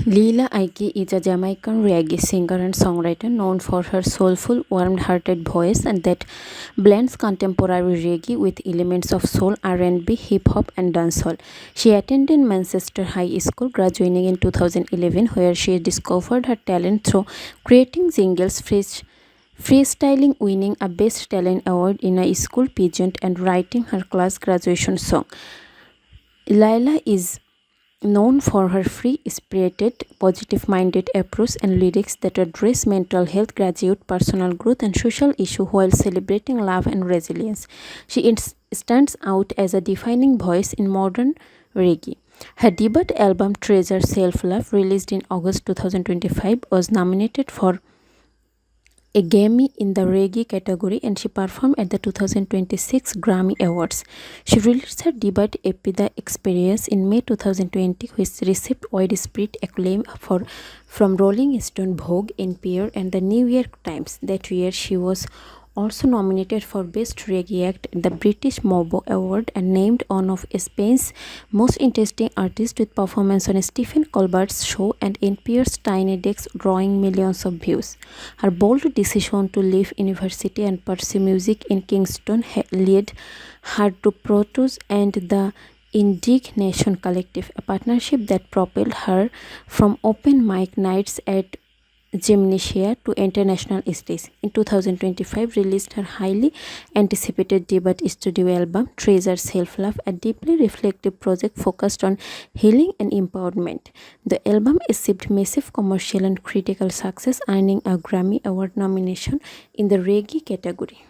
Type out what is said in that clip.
Lila Ike is a Jamaican reggae singer and songwriter known for her soulful, warm-hearted voice and that blends contemporary reggae with elements of soul, R&B, hip-hop, and dancehall. She attended Manchester High School, graduating in 2011, where she discovered her talent through creating jingles, freestyling, winning a Best Talent Award in a school pageant, and writing her class graduation song. Lila is known for her free-spirited, positive-minded approach and lyrics that address mental health, graduate personal growth, and social issues while celebrating love and resilience. She stands out as a defining voice in modern reggae. Her debut album Treasure Self-Love, released in August 2025, was nominated for a Grammy in the reggae category, and she performed at the 2026 Grammy Awards. She released her debut EP The Experience in May 2020, which received widespread acclaim from Rolling Stone, Vogue, NPR, and the New York Times. That year, she was also nominated for Best Reggae Act at the British MOBO Award and named one of Spain's most interesting artists, with performance on Stephen Colbert's show and NPR's Tiny Desk drawing millions of views. Her bold decision to leave university and pursue music in Kingston led her to Protos and the Indignation Collective, a partnership that propelled her from open mic nights at Gymnasia to international stage. In 2025, released her highly anticipated debut studio album Treasure Self-Love, a deeply reflective project focused on healing and empowerment. The album achieved massive commercial and critical success, earning a Grammy Award nomination in the reggae category.